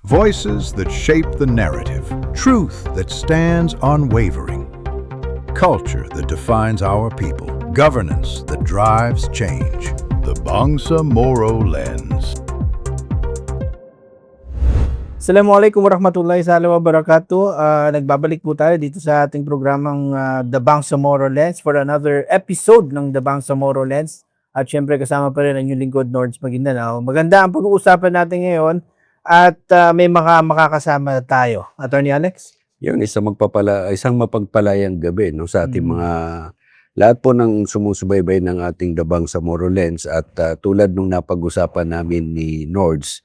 Voices that shape the narrative, truth that stands unwavering, culture that defines our people, governance that drives change. The Bangsamoro Lens. Assalamualaikum warahmatullahi wabarakatuh. Nagbabalik po tayo dito sa ating programang The Bangsamoro Lens for another episode ng The Bangsamoro Lens. At syempre kasama pa rin ang inyong lingkod, Nords Maguindanao. Maganda ang pag-uusapan natin ngayon at may makakasama tayo. Attorney Alex? Yun, isang mapagpalayang gabi no, sa ating mga lahat po ng sumusubaybay ng ating The Bangsamoro Lens at tulad nung napag-usapan namin ni Nords,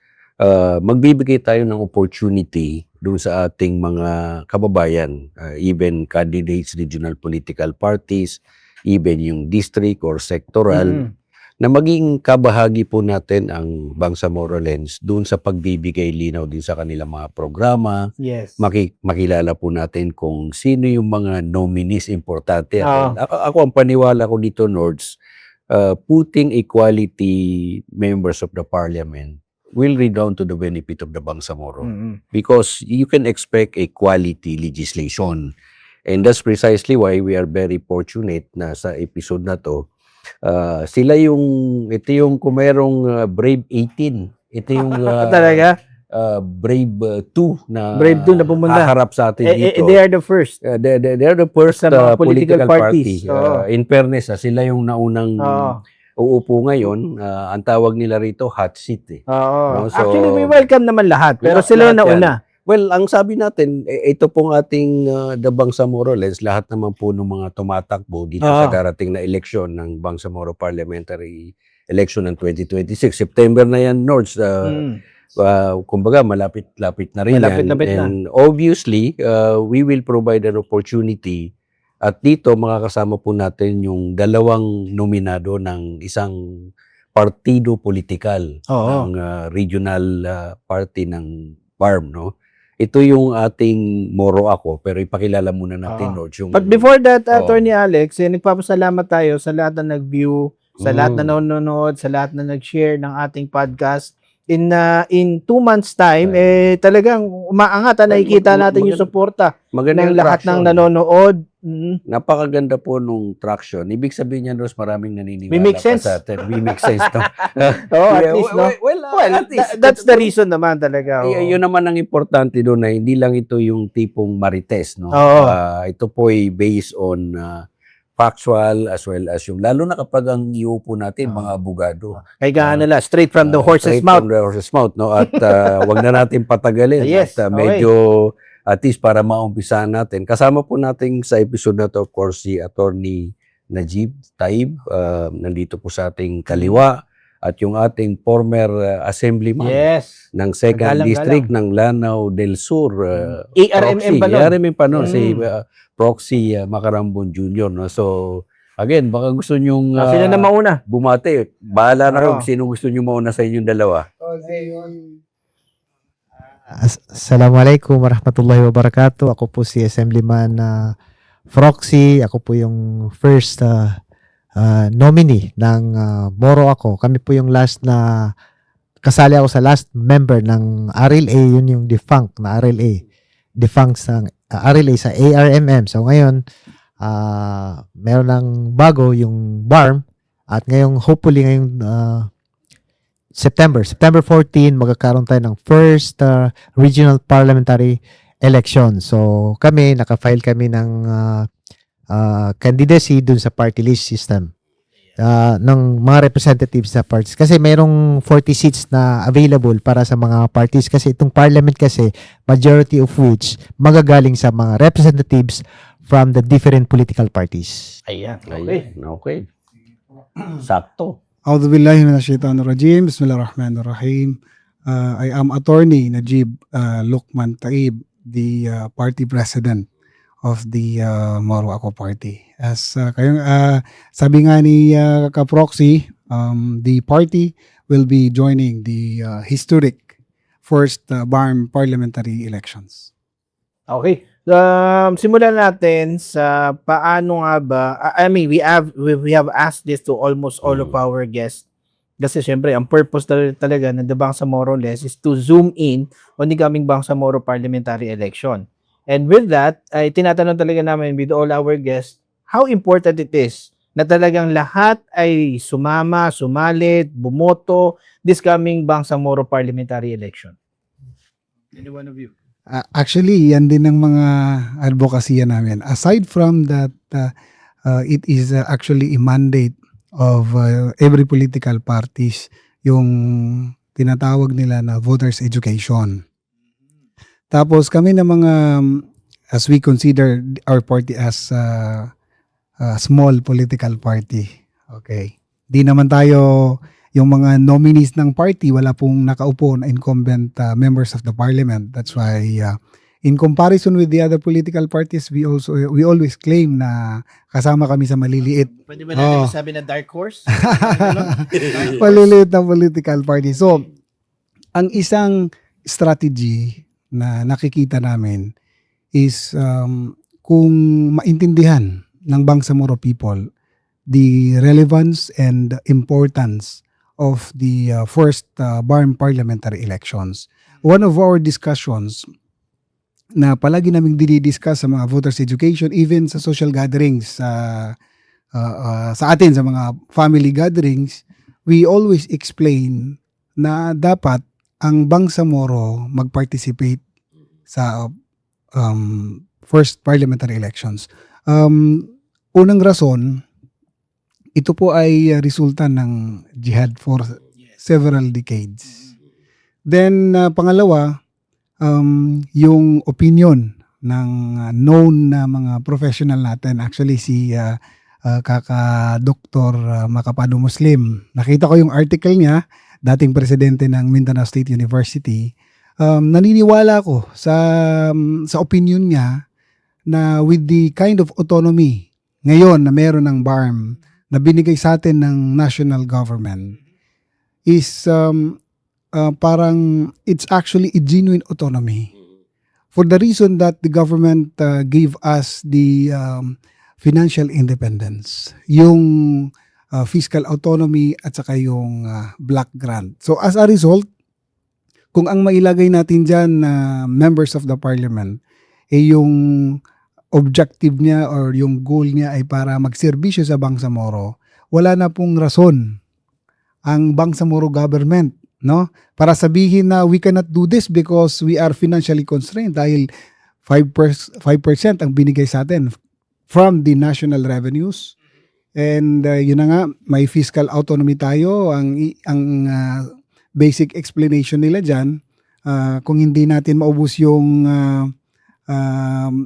magbibigay tayo ng opportunity doon sa ating mga kababayan, even candidates, regional political parties, even yung district or sectoral, na maging kabahagi po natin ang Bangsamoro Lens doon sa pagbibigay linaw din sa kanilang mga programa. Yes. Makilala po natin kung sino yung mga nominees importante. Ako ang paniwala ko dito, Nords, putting equality members of the parliament will redound to the benefit of the Bangsamoro. Because you can expect a quality legislation. And that's precisely why we are very fortunate na sa episode na to, ito yung kung merong Brave 18, ito yung Talaga? Brave 2 na Brave 2 na pumunta. haharap sa atin dito. They are the first. They are the first Sa mga political parties. party. In fairness, sila yung naunang uupo ngayon. Ang tawag nila rito, hot seat. No? So, actually, we welcome naman lahat. Pero sila yung nauna. Well, ang sabi natin, ito pong ating The Bangsamoro Lens, lahat naman po ng mga tumatakbo dito sa darating na eleksyon ng Bangsamoro Parliamentary Election ng 2026. September na yan, Nords. Kumbaga, malapit-lapit na rin yan. And obviously, we will provide an opportunity at dito makakasama po natin yung dalawang nominado ng isang partido politikal ng regional party ng BARM, no? Ito yung ating Moro Ako, pero ipakilala muna natin, Lord. But before that, Attorney Alex, nagpapasalamat tayo sa lahat na nag-view, sa lahat na nanonood, sa lahat na nag-share ng ating podcast. In 2 months time, talagang umaangat, nakikita natin yung suporta ng lahat ng nanonood. Napakaganda po nung traction. Ibig sabihin niya, Rose, maraming naniniwala We make sense. pa sa atin. We make sense, no? At least, no? Well, at least. That's the reason naman talaga. Yun naman ang importante doon na hindi lang ito yung tipong marites, no? Ito po ay based on factual as well as yung, lalo na kapag ang iupo natin, mga abogado. Kaya nila, straight from the horse's mouth. Straight from the horse's mouth, no? At wag na natin patagalin. Yes, At medyo, at least para maumpisahan natin. Kasama po natin sa episode na to, of course, si Attorney Najib Taib, nandito po sa ating kaliwa, at yung ating former assemblyman ng 2nd District ng Lanao del Sur, ARMM pa nun, si Proxy Macarambon Jr. No? So, again, baka gusto nyong sila na mauna. Bumate. Bahala na rin sino gusto nyo mauna sa inyong dalawa. Assalamualaikum warahmatullahi wabarakatuh. Ako po si Assemblyman Proxy. Ako po yung first nominee ng Moro Ako. Kami po yung last na kasali ako sa last member ng RLA. Yun yung defunct na RLA. Defunct sa RLA sa ARMM. So ngayon, meron ng bago yung BARM. At ngayong hopefully ngayong September 14, magkakaroon tayo ng first regional parliamentary election. So kami, nakafile kami ng candidacy dun sa party list system ng mga representatives sa parties. Kasi mayroong 40 seats na available para sa mga parties. Kasi itong parliament kasi, majority of which magagaling sa mga representatives from the different political parties. Ayan. Okay. Sakto. A'udhu billahi minasyaitanirrajim. Bismillahirrahmanirrahim. I am Attorney Najib Luqman Taib, the party president of the Moro Ako Party. As sabi nga ni Ka-Proxy, the party will be joining the historic first BARM parliamentary elections. Okay. Simulan natin sa paano nga ba, I mean, we have asked this to almost all of our guests Kasi syempre, ang purpose talaga ng the Bangsamoro Lens is to zoom in on the coming Bangsamoro parliamentary election. And with that, ay tinatanong talaga namin with all our guests, how important it is na talagang lahat ay sumali, bumoto this coming Bangsamoro parliamentary election. Any one of you? Actually, yan din ang mga advokasya namin. Aside from that, it is actually a mandate of every political parties, yung tinatawag nila na voters education. Tapos kami na mga, as we consider our party as a small political party. Okay. Di naman tayo, yung mga nominees ng party, wala pong nakaupo na incumbent members of the parliament. That's why in comparison with the other political parties, we always claim na kasama kami sa maliliit. Pwede ba natin masabi na dark horse? Maliliit na political party. So, ang isang strategy na nakikita namin is kung maintindihan ng Bangsamoro people the relevance and importance of the first BARM parliamentary elections. One of our discussions na palagi naming dinidiscuss sa mga voters education, even sa social gatherings, sa atin, sa mga family gatherings, we always explain na dapat ang Bangsamoro mag-participate sa first parliamentary elections. Unang rason, ito po ay resulta ng jihad for several decades. Then, pangalawa, yung opinion ng known na mga professional natin, actually si Kaka-Doktor Makapado Muslim. Nakita ko yung article niya, dating presidente ng Mindanao State University. Naniniwala ako sa opinion niya na with the kind of autonomy ngayon na meron ng BARM na binigay sa atin ng national government is parang it's actually a genuine autonomy. For the reason that the government gave us the financial independence, yung fiscal autonomy at saka yung block grant. So as a result, kung ang mailagay natin dyan na members of the parliament, yung objective niya or yung goal niya ay para magserbisyo sa Bangsamoro, wala na pong rason ang Bangsamoro government, no? Para sabihin na we cannot do this because we are financially constrained dahil 5% ang binigay sa atin from the national revenues. And yun na nga, may fiscal autonomy tayo. Ang basic explanation nila dyan, kung hindi natin maubos yung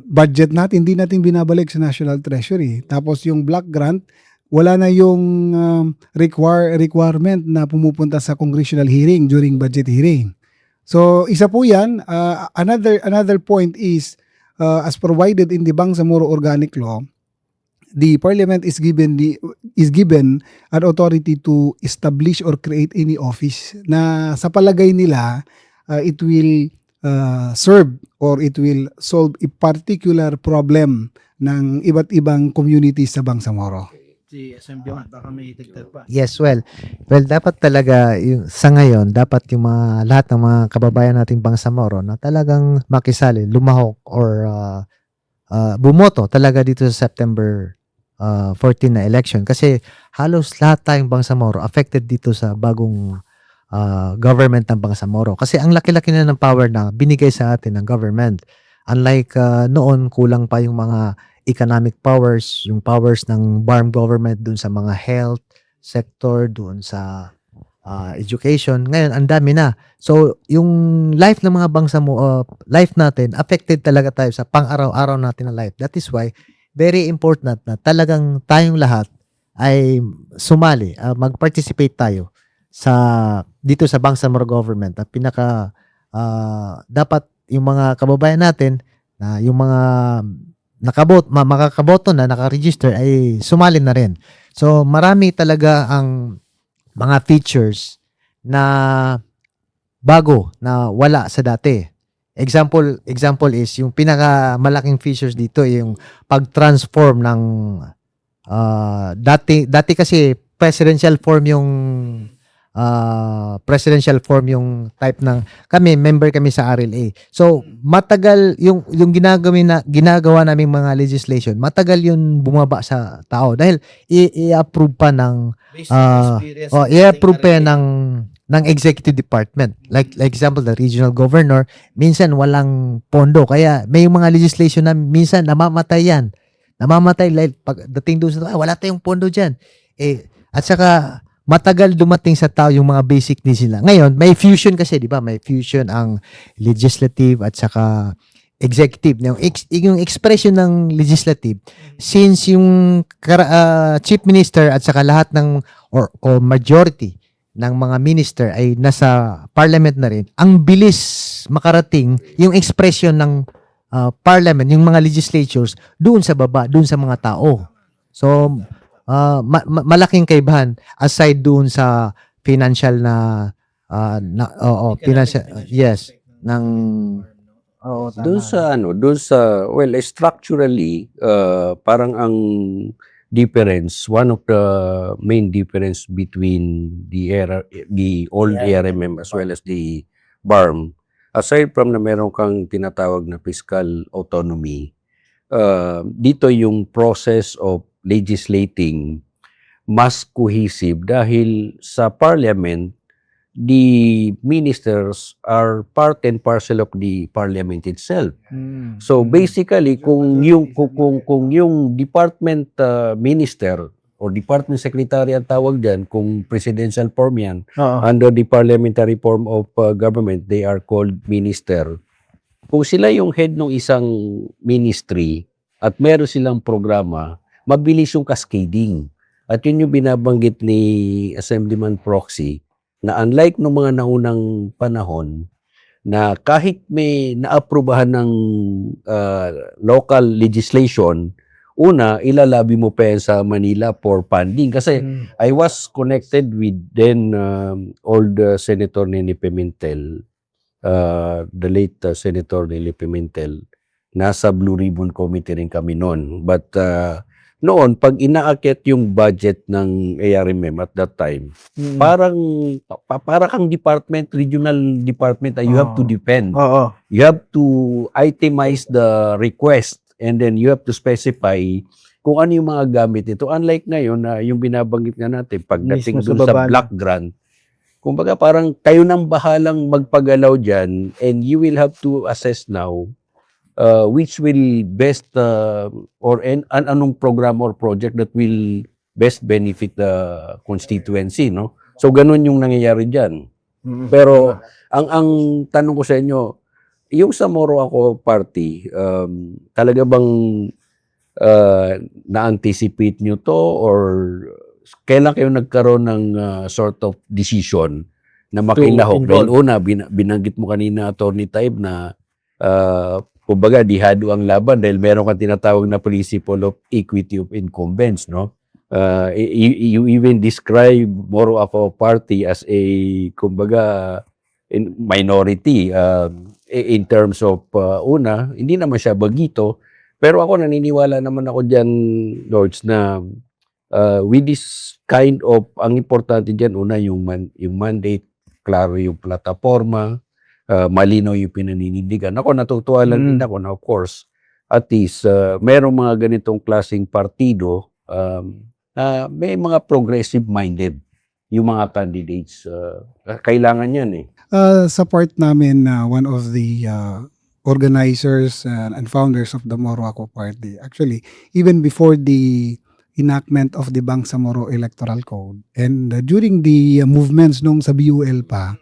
budget natin, hindi natin binabalik sa National Treasury. Tapos yung block grant, wala na yung requirement na pumupunta sa congressional hearing during budget hearing. So isa po yan. Another point is, as provided in the Bangsamoro Organic Law, the parliament is given an authority to establish or create any office na sa palagay nila it will serve or it will solve a particular problem ng iba't ibang communities sa Bangsamoro. Si SMB, baka may dagdag pa. Yes, well, dapat talaga sa ngayon, dapat yung lahat ng mga kababayan nating Bangsamoro na talagang makisali, lumahok or bumoto talaga dito sa September 14 na election. Kasi halos lahat tayong Bangsamoro affected dito sa bagong government ng Bangsamoro. Kasi ang laki-laki na ng power na binigay sa atin ng government. Unlike noon, kulang pa yung mga economic powers, yung powers ng BARM government dun sa mga health sector, dun sa education. Ngayon, ang dami na. So, yung life ng mga Bangsamoro, life natin, affected talaga tayo sa pang-araw-araw natin na life. That is why, very important na talagang tayong lahat ay sumali, mag-participate tayo dito sa Bangsamoro government. At dapat yung mga kababayan natin, na yung mga makakaboto na, nakaregister ay sumali na rin. So marami talaga ang mga features na bago na wala sa dati. Example is yung pinakamalaking features dito yung pag-transform ng dati kasi presidential form yung presidential form yung type ng member kami sa RLA. So matagal yung ginagawa naming mga legislation, matagal yun bumaba sa tao dahil i-approve pa ng i-approve pa yan ng executive department. Like example, the regional governor, minsan walang pondo kaya may mga legislation na minsan namamatay yan. Namamatay like pagdating doon sa wala tayong pondo diyan. At saka matagal dumating sa tao yung mga basic needs nila. Ngayon, may fusion kasi, di ba? May fusion ang legislative at saka executive. Yung expression ng legislative, since yung chief minister at saka lahat ng or majority ng mga minister ay nasa parliament na rin, ang bilis makarating yung expression ng parliament, yung mga legislatures doon sa baba, doon sa mga tao. So, malaking kaibahan aside doon sa financial financial yes ng Doon sa structurally parang ang difference, one of the main difference between the old ARMM as well as the BARM, aside from na meron kang tinatawag na fiscal autonomy, dito yung process of legislating mas cohesive dahil sa parliament, the ministers are part and parcel of the parliament itself. So basically, kung yung department minister or department secretary ang tawag dyan, kung presidential form yan, under the parliamentary form of government, they are called minister. Kung sila yung head ng isang ministry at meron silang programa, mabilis yung cascading. At yun yung binabanggit ni Assemblyman Proxy, na unlike ng mga naunang panahon, na kahit may naaprubahan ng local legislation, una, ilalabi mo pa yan sa Manila for funding. Kasi I was connected with then old Senator Nene Pimentel, the late Senator Nene Pimentel. Nasa Blue Ribbon Committee rin kami noon. But noon, pag inaakyat yung budget ng ARMM at that time, parang kang department, regional department, you have to depend. You have to itemize the request and then you have to specify kung ano yung mga gamit nito. Unlike ngayon na yung binabanggit nga natin, pagdating doon sa block grant, kumbaga parang kayo nang bahalang magpagalaw dyan and you will have to assess now which will best or anong program or project that will best benefit the constituency, no? So ganun yung nangyayari diyan. Pero ang tanong ko sa inyo, yung sa Moro Ako Party, talaga bang na-anticipate nyo to or kailan kayo nagkaroon ng sort of decision na makilahok? Dahil una, binanggit mo kanina, Attorney Taib, na kumbaga, dihado ang laban dahil meron kang tinatawag na principle of equity of incumbents, no? You even describe Moro Ako Party as a, kumbaga, minority in terms of, una, hindi naman siya bagito, pero ako naniniwala naman ako dyan, Lords, na with this kind of, ang importante dyan, una, yung mandate, klaro yung plataforma, malinaw yung pinaninindigan. Ako, natutuwa lang din ako na, of course, at least, merong mga ganitong klaseng partido na may mga progressive-minded yung mga candidates. Kailangan yan eh. Sa part namin, one of the organizers and founders of the Moro Ako Party, actually, even before the enactment of the Bangsamoro Electoral Code, and during the movements nung sa BUL pa,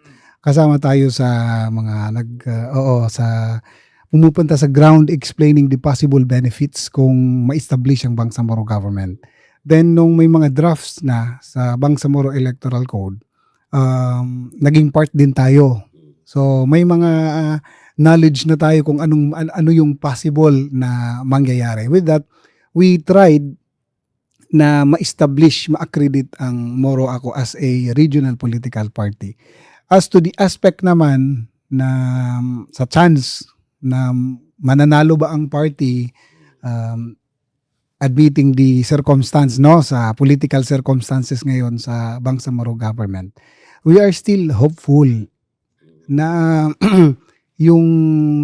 kasama tayo sa mga pumupunta sa ground explaining the possible benefits kung ma-establish ang Bangsamoro government. Then nung may mga drafts na sa Bangsamoro Electoral Code, naging part din tayo. So may mga knowledge na tayo kung ano yung possible na mangyayari. With that, we tried na ma-establish, ma-accredit ang Moro Ako as a regional political party. As to the aspect naman na sa chance na mananalo ba ang party, admitting the circumstance, no, sa political circumstances ngayon sa Bangsamoro government, we are still hopeful na yung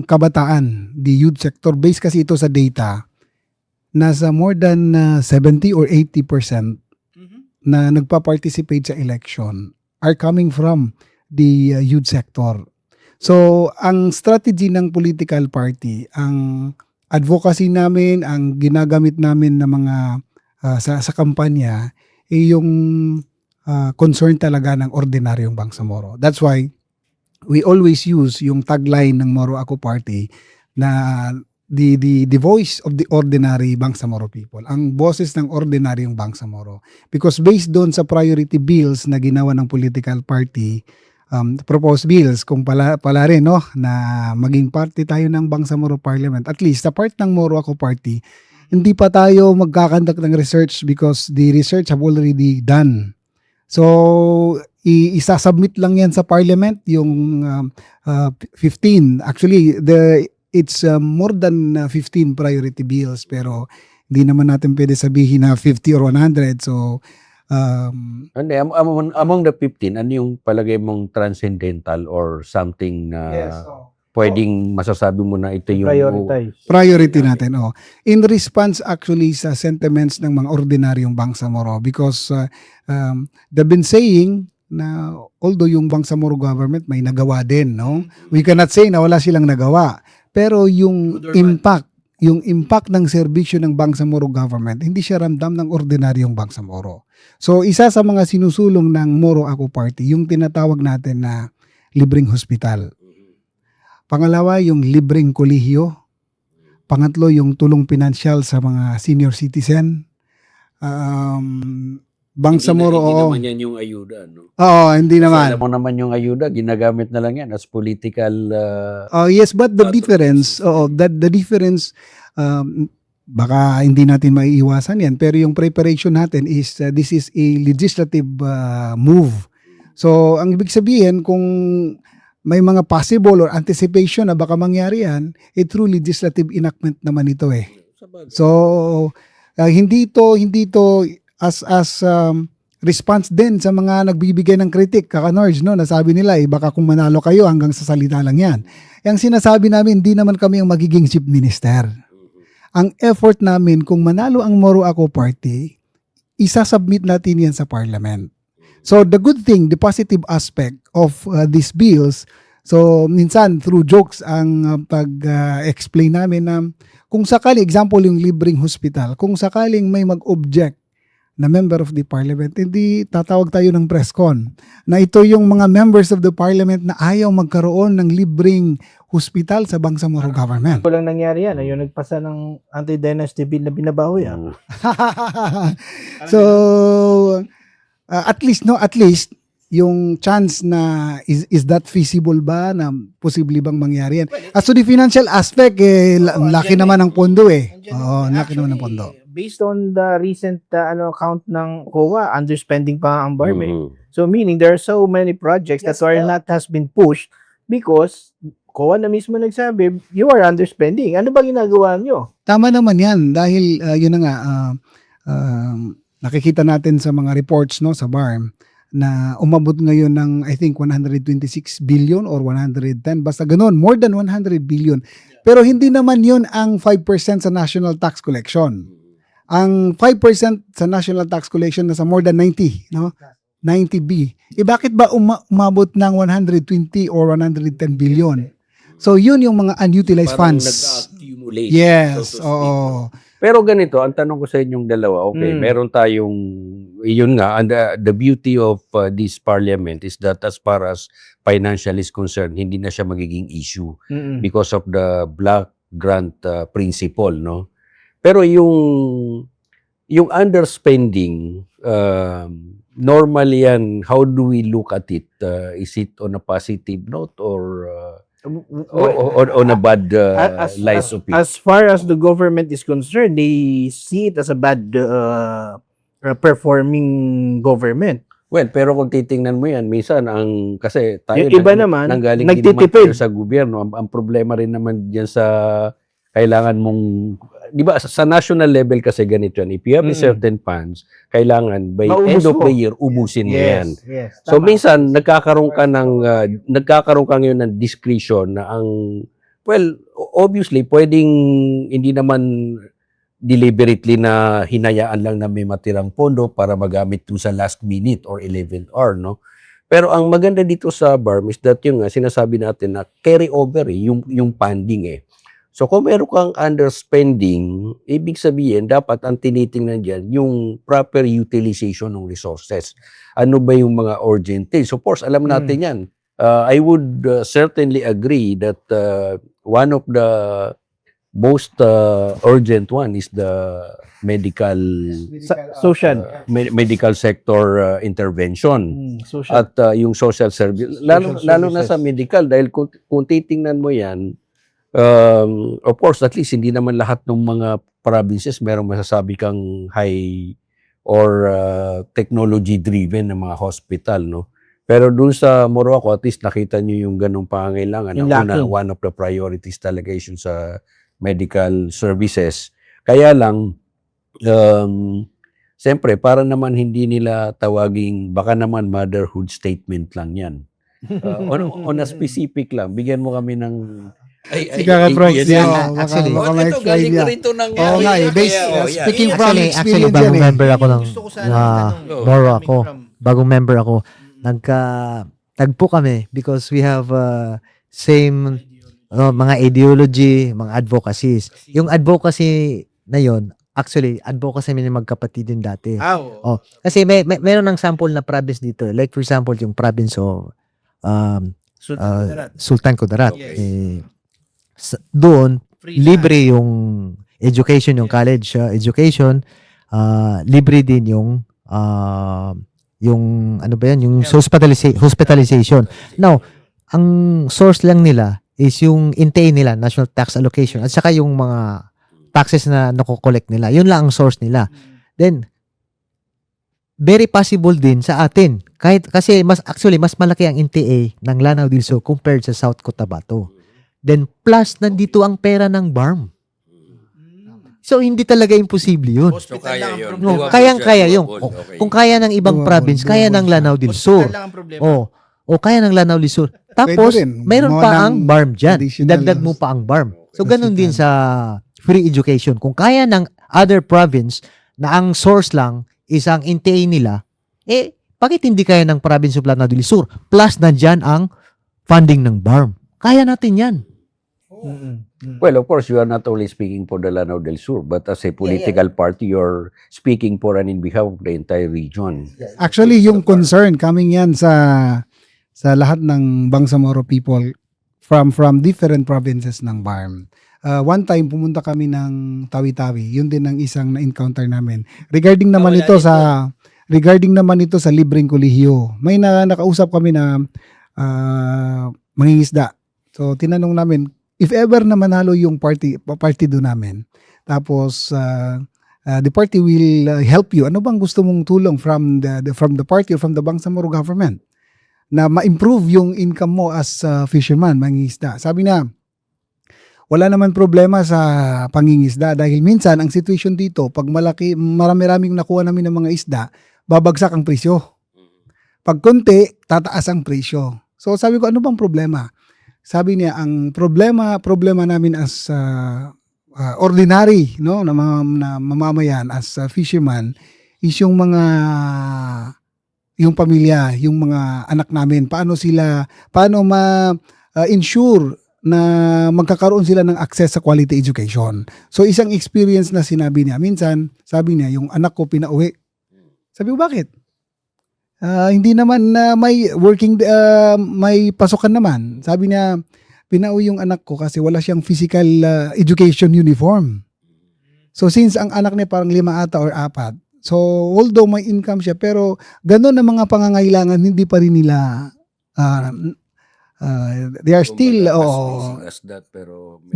kabataan, the youth sector, based kasi ito sa data, nasa more than 70 or 80% na nagpa-participate sa election are coming from the youth sector. So, ang strategy ng political party, ang advocacy namin, ang ginagamit namin na mga sa kampanya, yung concern talaga ng ordinaryong Bangsamoro. That's why we always use yung tagline ng Moro Ako Party na the voice of the ordinary Bangsamoro people. Ang boses ng ordinaryong Bangsamoro. Because based doon sa priority bills na ginawa ng political party, proposed bills kung pala rin no, na maging party tayo ng Bangsamoro Parliament. At least sa part ng Moro Ako Party, hindi pa tayo magkakandak ng research because the research have already done. So, isasubmit lang yan sa Parliament yung 15. Actually, it's more than 15 priority bills pero hindi naman natin pwede sabihin na 50 or 100. So, Hindi, among the 15, ano yung palagay mong transcendental or something na pwedeng masasabi mo na ito yung priority natin. In response actually sa sentiments ng mga ordinaryong Bangsamoro because they've been saying na although yung Bangsamoro government may nagawa din, no? We cannot say na wala silang nagawa. Pero yung impact ng serbisyo ng Bangsamoro government, hindi siya ramdam ng ordinaryong Bangsamoro. So, isa sa mga sinusulong ng Moro Ako Party, yung tinatawag natin na libreng hospital. Pangalawa, yung libreng kolehiyo. Pangatlo, yung tulong pinansyal sa mga senior citizen. Bangsamoro, hindi naman yan yung ayuda, no? Oo, hindi naman. Alam mo naman yung ayuda, ginagamit na lang yan as political... yes, but the difference, the difference, baka hindi natin maiiwasan yan, pero yung preparation natin is, this is a legislative move. So, ang ibig sabihin, kung may mga possible or anticipation na baka mangyari yan, through legislative enactment naman ito eh. So, hindi to as response din sa mga nagbibigay ng kritik, Kaka-Norge, no? Nasabi nila, baka kung manalo kayo hanggang sa salita lang yan. Yung sinasabi namin, hindi naman kami ang magiging chief minister. Ang effort namin, kung manalo ang Moro Ako Party, isasubmit natin yan sa parliament. So, the good thing, the positive aspect of these bills, so, minsan, through jokes, ang pag-explain namin na kung sakali, example, yung libreng hospital, kung sakaling may mag-object na member of the parliament, hindi tatawag tayo ng press con. Na ito yung mga members of the parliament na ayaw magkaroon ng libreng hospital sa Bangsamoro government. Walang nangyari yan. Yung nagpasa ng anti-dynasty bill na binabaho yan. So, at least, yung chance na is that feasible ba na posible bang mangyari yan? As to the financial aspect, laki naman ng pondo eh. Laki naman ng pondo. Based on the recent count ng COA, underspending pa ang BARME. So meaning there are so many projects that are not has been pushed because COA na mismo nagsabi, you are underspending. Ano ba ginagawa nyo? Tama naman yan dahil yun na nga, nakikita natin sa mga reports no sa BARM na umabot ngayon ng I think 126 billion or 110, basta ganoon, more than 100 billion. Pero hindi naman yun ang 5% sa national tax collection. Ang 5% sa national tax collection nasa more than 90, no? 90B. Bakit ba umabot ng 120 or 110 billion? So yun yung mga unutilized parang funds. nag-accumulate. Yes, so to speak, oo. no? Pero ganito, ang tanong ko sa inyong dalawa, okay, meron tayong, yun nga, and the beauty of this parliament is that as far as financial is concerned, hindi na siya magiging issue because of the block grant principle, no? Pero yung underspending, normally yan, how do we look at it? Is it on a positive note or on a bad light of it? As far as the government is concerned, they see it as a bad performing government. Well, pero kung titingnan mo yan, minsan kasi tayo Yung iba naman, nanggaling din naman nagtitipid. tayo sa gobyerno. Ang problema rin naman diyan sa kailangan mong di ba sa national level kasi ganito yan. If you have a Mm. certain funds, kailangan by Maubos end of mo. the year ubusin mo yan. Yes. So Tama. minsan nagkakaroon ka ngayon ng discretion na obviously pwedeng hindi naman deliberately na hinayaan lang na may matirang pondo para magamit to sa last minute or 11th hour, no? Pero ang maganda dito sa BARM is that yung sinasabi natin na carry over yung funding eh. So kung meron kang underspending, ibig sabihin dapat ang tinitingnan diyan yung proper utilization ng resources. Ano ba yung mga urgent things? Of course, alam natin yan. I would certainly agree that one of the most urgent one is the medical Social. medical sector intervention. Social. At yung social service, lalo na sa services. medical, dahil kung titingnan mo yan, of course, at least hindi naman lahat ng mga provinces merong masasabi kang high or technology-driven na mga hospital, no? Pero dun sa Morocco, at least nakita nyo yung ganong pangangailangan. Yung Ang una, lacking. one of the priorities talaga is yung sa medical services. Kaya lang, siyempre, para naman hindi nila tawaging, baka naman motherhood statement lang yan. On a specific lang, bigyan mo kami ng... Si Kaka Prox, yan. actually, baka ma-explain niya. rito ng... Oo nga eh, speaking from Actually, experience bagong yan eh. member ako ng Gusto ko sana itanong, Moro coming ako. from- Bagong member ako. Tagpo kami because we have same mga ideology, mga advocacies. Yung advocacy na yon, actually, advocacy kami ng magkapatid din dati. Oo. Kasi meron ng sample na province dito. Like for example, yung province of Sultan Kudarat. Yes. Doon, Free libre yung education, yung college education, libre din yung ano ba yan, yung hospitalization. Now, ang source lang nila is yung intake nila, national tax allocation, at saka yung mga taxes na nako-collect nila. Yun lang ang source nila. Then, very possible din sa atin. Kasi mas malaki ang NTA ng Lanao del Sur compared sa South Cotabato. Then, plus, nandito ang pera ng BARM. So, hindi talaga imposible yun. Hospital lang ang yun. problema. No, kayang-kaya yun. Okay. Kung kaya ng ibang Doable, province, kaya ng doable Lanao del Sur. Hospital lang ang problema. O kaya ng Lanao del Sur. Tapos, Pwede rin. mayroon Mo pa ng ang BARM dyan. additional Idagdag mo pa ang BARM. So, ganun din sa free education. Kung kaya ng other province na ang source lang is ang NTA nila, bakit hindi kaya ng province of Lanao del Sur? Plus, nandyan ang funding ng BARM. Kaya natin yan. Well, of course, you are not only speaking for the Lanao del Sur, but as a political party, you're speaking for and in behalf of the entire region. Actually, yung concern coming yan sa lahat ng Bangsamoro people from different provinces ng BARM. One time pumunta kami ng Tawi-Tawi. Yun din ang isang na-encounter namin. Regarding naman ito sa libreng kolehiyo. May nakausap kami na mangingisda. So tinanong namin if ever na manalo yung partido namin. Tapos the party will help you. Ano bang gusto mong tulong from the party or from the Bangsamoro government na ma-improve yung income mo as fisherman, mangingisda? Sabi na, wala naman problema sa pangingisda dahil minsan ang situation dito, pag marami-raming nakuha namin ng mga isda, babagsak ang presyo. Pag konti, tataas ang presyo. So sabi ko, ano bang problema? Sabi niya, ang problema namin as ordinary, no, na mamamayan, as fisherman, is yung pamilya, yung mga anak namin, paano ma-ensure na magkakaroon sila ng access sa quality education. So isang experience na sinabi niya, minsan sabi niya, yung anak ko pinauwi. Sabi ko, bakit? Hindi naman may may pasukan naman. Sabi niya, pinauwi yung anak ko kasi wala siyang physical education uniform. So since ang anak niya parang 5 ata or 4, so although may income siya, pero ganun ang mga pangangailangan, hindi pa rin nila they are still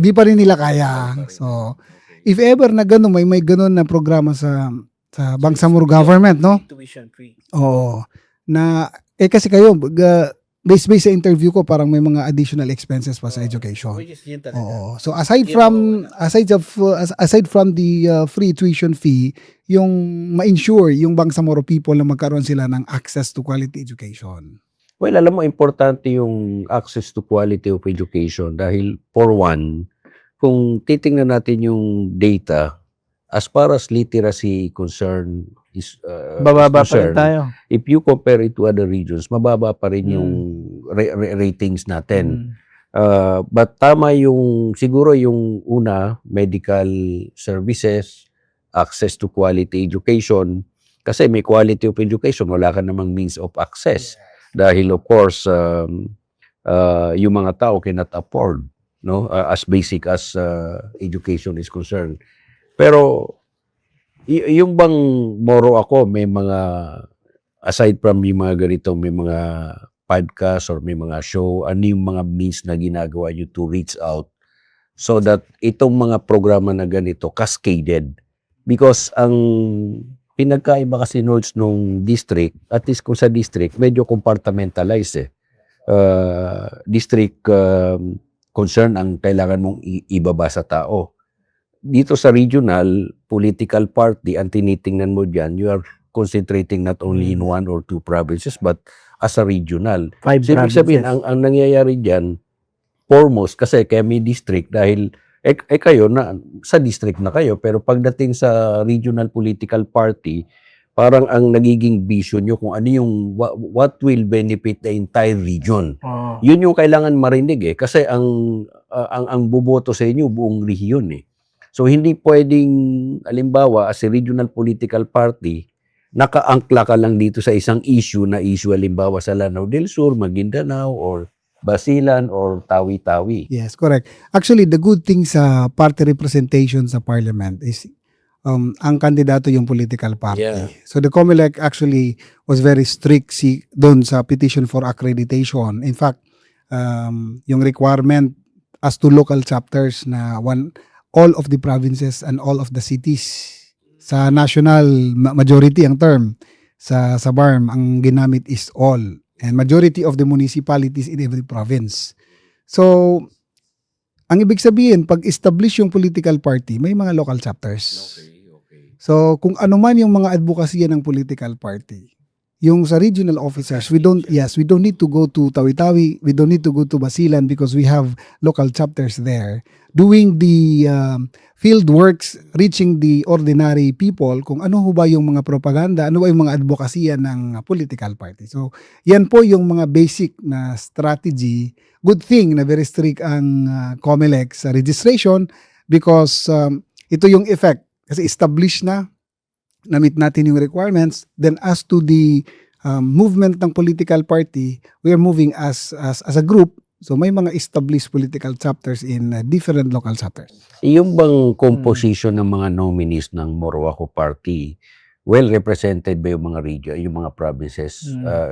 di pa rin nila kaya. So if ever na ganun, may ganun na programa sa Bangsamoro government, no? Tuition free. Oo. Na kasi kayo based sa interview ko, parang may mga additional expenses pa sa education. Which is yun talaga. Oo. So aside from the free tuition fee, yung ma-ensure yung Bangsamoro people na magkaroon sila ng access to quality education. Well, alam mo, importante yung access to quality of education dahil for one, kung titingnan natin yung data, as far as literacy concern is Bababa pa rin concerned, tayo. if you compare it to other regions, mababa pa rin yung ratings natin. But tama yung, siguro yung una, medical services, access to quality education. Kasi may quality of education, wala ka namang means of access. Dahil of course, yung mga tao cannot afford, no? As basic as education is concerned. Pero yung bang Moro Ako, may mga, aside from yung mga ganito, may mga podcast or may mga show, ano yung mga means na ginagawa nyo to reach out so that itong mga programa na ganito, cascaded. Because ang pinagkaiba kasi notes nung district, at least kung sa district, medyo compartmentalized eh. District concern ang kailangan mong ibaba sa tao. Dito sa regional, political party, ang tinitingnan mo dyan, you are concentrating not only in one or two provinces, but as a regional. 5 So, ibig sabihin, ang nangyayari dyan, foremost, kasi kaya may district, dahil kayo, sa district na kayo, pero pagdating sa regional political party, parang ang nagiging vision nyo kung ano yung, what will benefit the entire region. Yun yung kailangan marinig eh, kasi ang buboto sa inyo, buong rehiyon eh. So, hindi pwedeng, alimbawa, as a regional political party, nakaangkla ka lang dito sa isang issue na issue, alimbawa sa Lanao del Sur, Maguindanao, or Basilan, or Tawi-Tawi. Yes, correct. Actually, the good thing sa party representation sa parliament is ang kandidato yung political party. Yeah. So the COMELEC actually was very strict doon sa petition for accreditation. In fact, yung requirement as to local chapters na all of the provinces and all of the cities sa national majority ang term sa BARM ang ginamit is all, and majority of the municipalities in every province. So ang ibig sabihin, pag establish yung political party, may mga local chapters. So kung ano man yung mga advokasya ng political party, yung sa regional officers, we don't need to go to Tawi-Tawi, we don't need to go to Basilan because we have local chapters there doing the field works, reaching the ordinary people kung ano ho ba yung mga propaganda, ano ba yung mga advokasya ng political party. So yan po yung mga basic na strategy. Good thing na very strict ang COMELEC sa registration because ito yung effect. Kasi established na-meet natin yung requirements. Then as to the movement ng political party, we are moving as a group. So may mga established political chapters in different local chapters. Yung bang composition ng mga nominees ng Moro Ako Party, well represented ba yung mga region, yung mga provinces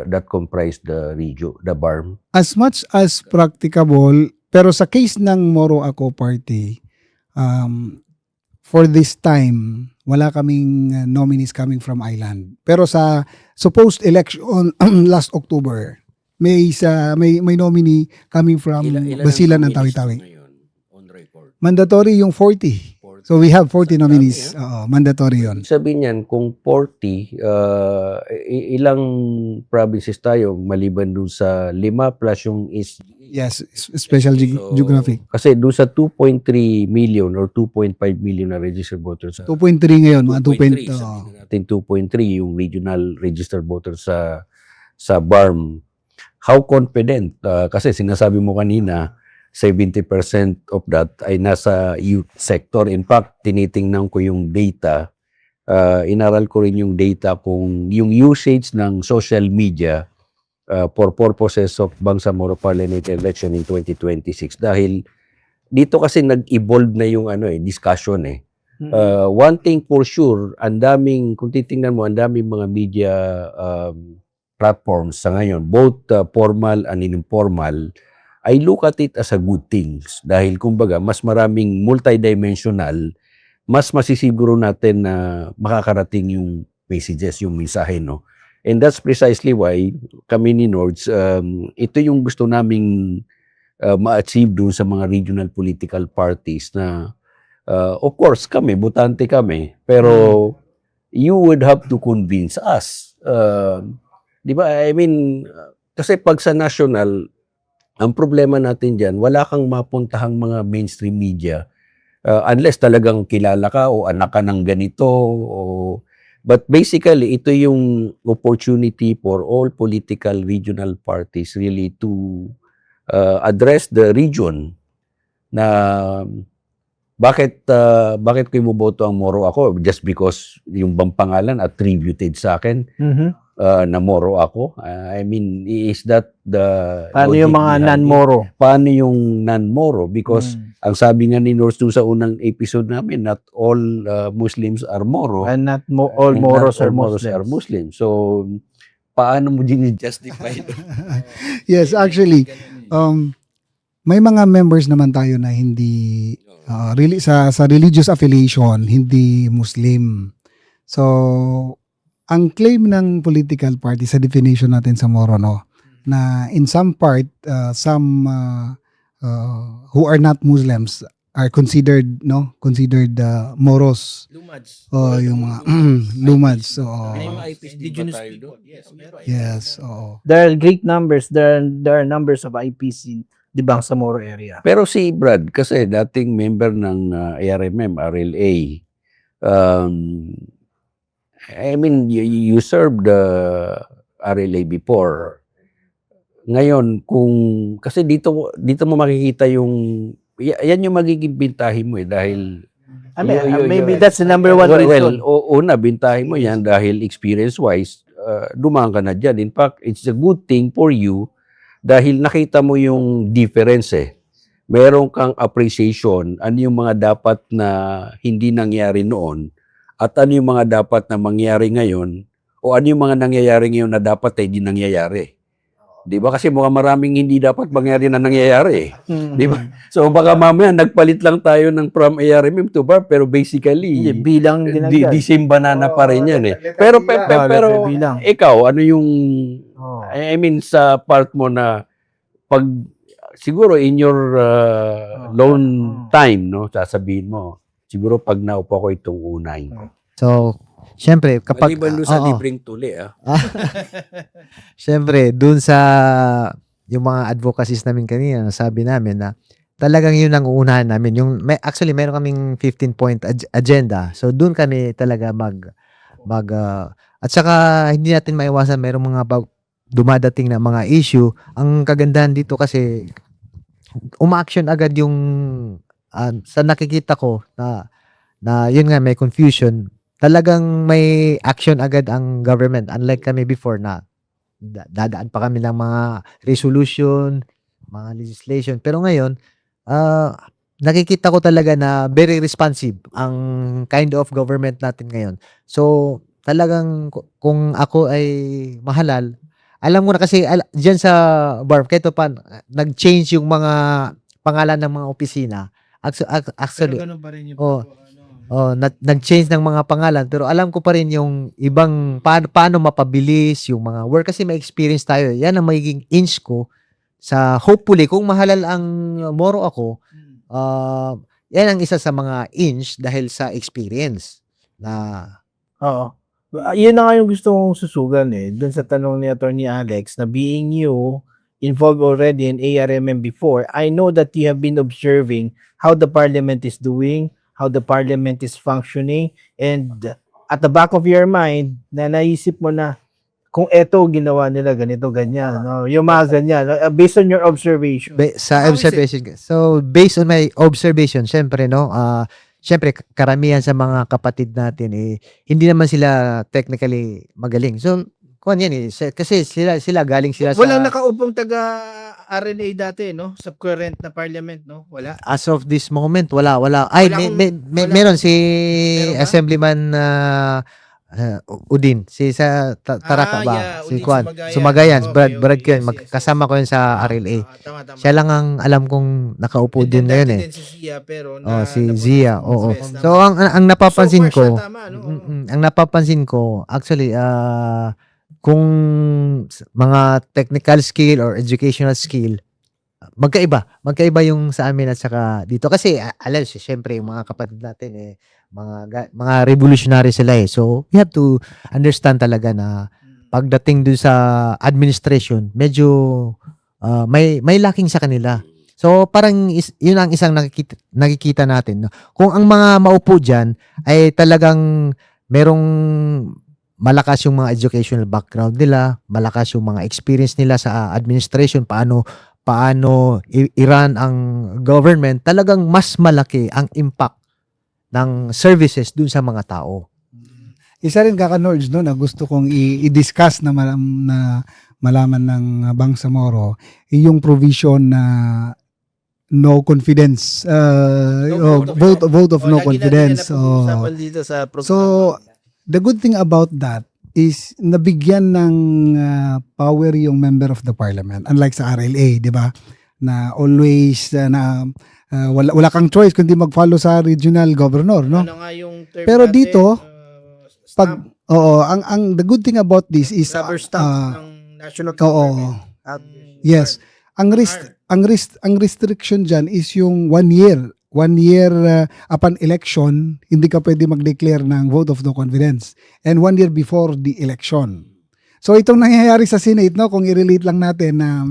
that comprise the region, the BARM? As much as practicable, pero sa case ng Moro Ako Party, for this time, wala kaming nominees coming from island. Pero sa supposed election last October, may nominee coming from Basilan and Tawi-Tawi. On record. Mandatory yung 40. So we have 40 nominees. Mandatory yun. Sabi niyan, kung 40, ilang provinces tayo maliban dun sa 5 plus yung is. Yes, special geographic. Kasi dun sa 2.3 million or 2.5 million na registered voters. 2.3 ngayon, mga 2.3. Sabihin natin 2.3 yung regional registered voters sa BARM. How confident? Kasi sinasabi mo kanina, 70% of that ay nasa youth sector. In fact, tinitingnan ko yung data. Inaral ko rin yung data kung yung usage ng social media for purposes of Bangsamoro Parliamentary election in 2026. Dahil dito kasi nag-evolve na yung discussion eh. One thing for sure, kung titingnan mo, ang daming mga media platforms sa ngayon, both formal and informal, I look at it as a good thing. Dahil kumbaga, mas maraming multidimensional, mas masisiguro natin na makakarating yung messages, yung mensahe, no? And that's precisely why kami ni Nords, ito yung gusto naming ma-achieve doon sa mga regional political parties na of course kami, botante kami, pero you would have to convince us. Di ba? I mean, kasi pag sa national, ang problema natin dyan, wala kang mapuntahang mga mainstream media unless talagang kilala ka o anak ka ng ganito. But basically, ito yung opportunity for all political regional parties really to address the region na bakit ko iboboto ang Moro ako? Just because yung bang pangalan attributed sa akin na Moro ako? I mean, is that the... Paano yung mga non-Moro? Paano yung non-Moro? Because ang sabi nga ni Nords sa unang episode namin, not all Muslims are Moro. And not all Moros are Muslims. So, paano mo justify? Yes, actually, may mga members naman tayo na hindi really sa religious affiliation, hindi Muslim. So, ang claim ng political party sa definition natin sa Moro, no, na in some part, some who are not Muslims are considered Moros. Lumads. Yung mga Lumads. So, Indigenous people. yes, oo. There are great numbers. There are numbers of IPs di ba sa Moro area. Pero si Brad, kasi dating member ng ARMM, RLA, I mean, you served the RLA before. Ngayon, kasi dito mo makikita yung, yan yung magiging bintahin mo dahil... maybe that's the number one reason. Una, bintahin mo yan dahil experience-wise, dumaan ka na dyan. In fact, it's a good thing for you dahil nakita mo yung difference Meron kang appreciation, ano yung mga dapat na hindi nangyari noon at ano yung mga dapat na mangyari ngayon o ano yung mga nangyayari ngayon na dapat hindi nangyayari. Di ba? Kasi maraming hindi dapat mangyari na nangyayari. Di ba? So baka mamaya nagpalit lang tayo ng from ARMM to BARP pero basically bilang di same banana pa rin yan Pero ikaw, ano yung I mean sa part mo na pag siguro in your lone time, no, sasabihin mo, siguro pag naupo ko itong unay. So, syempre, kapag... Maliban doon sa libreng tuli, Syempre, dun sa yung mga advocacies namin kanina, sabi namin na talagang yun ang uunahan namin. Actually, meron kaming 15-point agenda. So, dun kami talaga at saka, hindi natin maiwasan, merong mga dumadating na mga issue. Ang kagandahan dito kasi, uma-action agad yung sa nakikita ko na yun nga may confusion, talagang may action agad ang government, unlike kami before na dadaan pa kami ng mga resolution, mga legislation. Pero ngayon, nakikita ko talaga na very responsive ang kind of government natin ngayon. So, talagang kung ako ay mahalal, alam mo na kasi diyan sa BARP, kahit pa nag-change yung mga pangalan ng mga opisina. Actually, nag-change ng mga pangalan, pero alam ko pa rin yung ibang paano mapabilis yung mga work kasi may experience tayo. Yan ang magiging inch ko sa hopefully kung mahalal ang Moro ako, yan ang isa sa mga inch dahil sa experience na yun na nga yung gusto kong susugan dun sa tanong ni Attorney Alex na being you involved already in ARMM before, I know that you have been observing how the parliament is doing, how the parliament is functioning, and at the back of your mind, na naisip mo na kung eto ginawa nila ganito, ganyan, no? Yung mga ganyan, based on your observation. So, based on my observation, syempre, no, syempre, karamihan sa mga kapatid natin, hindi naman sila technically magaling. So, kasi sila galing sila Walang nakaupong taga RNA dati, no? Sa current na parliament, no? Wala. As of this moment, wala. Ay, meron si Assemblyman Udin, si sa Taraka ba? Yeah, Si Udin Kwan. Sumagayan. Sumagayan, Brad Okay, Kyan, yes. kasama ko yun sa RLA. Tama. Siya lang ang alam kong nakaupo din ngayon Si Zia, pero si Zia, oo. Yes, So ang napapansin so far ko, siya, tama, no? ang napapansin ko, actually, kung mga technical skill or educational skill, magkaiba yung sa amin at saka dito kasi alam syempre yung mga kapatid natin mga revolutionary sila so we have to understand talaga na pagdating dun sa administration medyo may lacking sa kanila. So parang yun ang isang nakikita natin, no? Kung ang mga maupo diyan ay talagang merong malakas yung mga educational background nila, malakas yung mga experience nila sa administration, paano i-run ang government, talagang mas malaki ang impact ng services dun sa mga tao. Isa rin kaka-Nords no, na gusto kong i-discuss na malaman ng Bangsamoro yung provision na no confidence vote of no confidence. So the good thing about that is nabigyan ng power yung member of the parliament, unlike sa RLA, di ba, na always wala kang choice kundi mag-follow sa regional governor, no? Ano nga yung term Pero natin? dito ang the good thing about this is Rubber stamp ng national oo. government. Yes. Ang restriction dyan is yung 1 year. 1 year upon election, hindi ka pwede mag-declare ng vote of no confidence. And 1 year before the election. So itong nangyayari sa Senate, no, kung i-relate lang natin na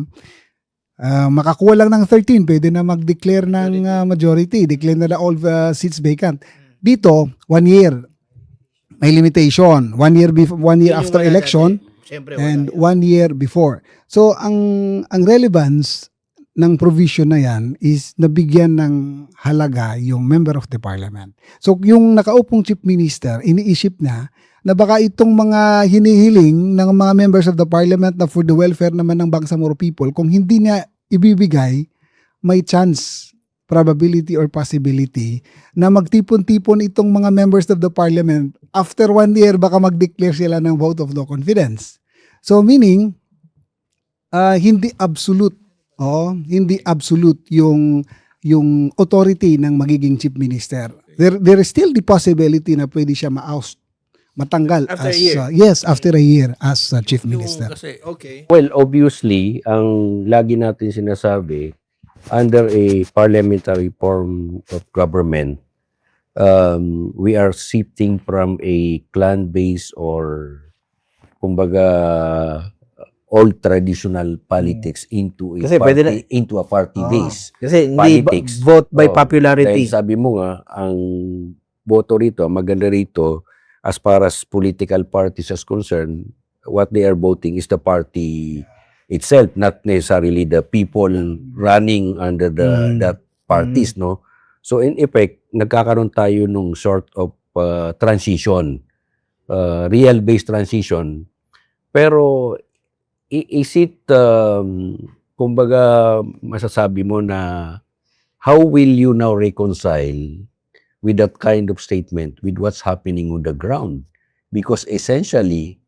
makakuha lang ng 13, pwede na mag-declare ng majority. Declare na all seats vacant. Dito, 1 year. May limitation. 1 year after election. Siyempre, And 1 year before. So ang relevance ng provision na yan is nabigyan ng halaga yung member of the parliament. So yung nakaupong chief minister, iniisip na baka itong mga hinihiling ng mga members of the parliament na for the welfare naman ng Bangsamoro people, kung hindi niya ibibigay, may chance, probability or possibility na magtipon-tipon itong mga members of the parliament. After 1 year, baka mag-declare sila ng vote of no confidence. So meaning, hindi absolute yung authority ng magiging chief minister. There is still the possibility na pwede siya ma-oust, matanggal After as a year. yes, after a year as chief minister. Kasi, okay. Well, obviously, ang lagi natin sinasabi, under a parliamentary form of government, we are shifting from a clan-based or kumbaga old traditional politics into a Kasi pwede party base. Kasi hindi Politics. vote by Oo. popularity. Dahil sabi mo nga, ang boto rito, maganda rito, as far as political parties is concerned, what they are voting is the party itself, not necessarily the people running under that parties, no? So in effect, nagkakaroon tayo nung sort of transition, real-based transition. Pero is it, kumbaga, masasabi mo na how will you now reconcile with that kind of statement with what's happening on the ground? Because essentially,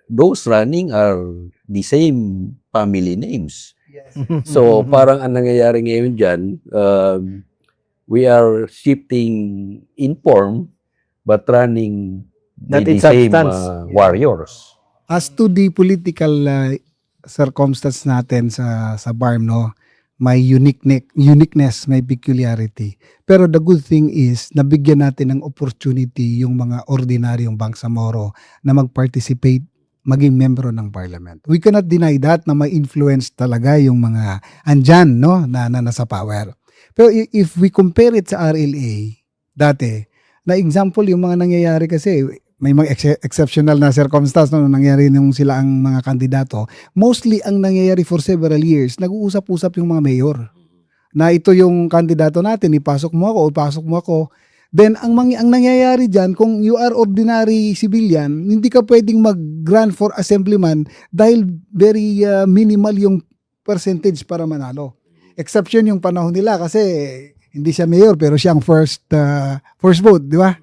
those running are the same family names. So parang ang nangyayari ngayon dyan, we are shifting in form but running Not with in the same substance. warriors. As to the political circumstance natin sa BARM, no, may uniqueness, may peculiarity. Pero the good thing is, nabigyan natin ng opportunity yung mga ordinaryong Bangsamoro na mag-participate, maging membro ng parliament. We cannot deny that na may influence talaga yung mga andyan, no, na nasa power. Pero if we compare it sa RLA, dati, na example yung mga nangyayari kasi, may mga exceptional na circumstance no, nangyari nung sila ang mga kandidato. Mostly ang nangyayari for several years, nag-uusap-usap yung mga mayor. Na ito yung kandidato natin, ipasok mo ako. Then ang nangyayari diyan, kung you are ordinary civilian, hindi ka pwedeng mag-run for assemblyman dahil very minimal yung percentage para manalo. Exception yung panahon nila kasi hindi siya mayor pero siya ang first vote, di ba?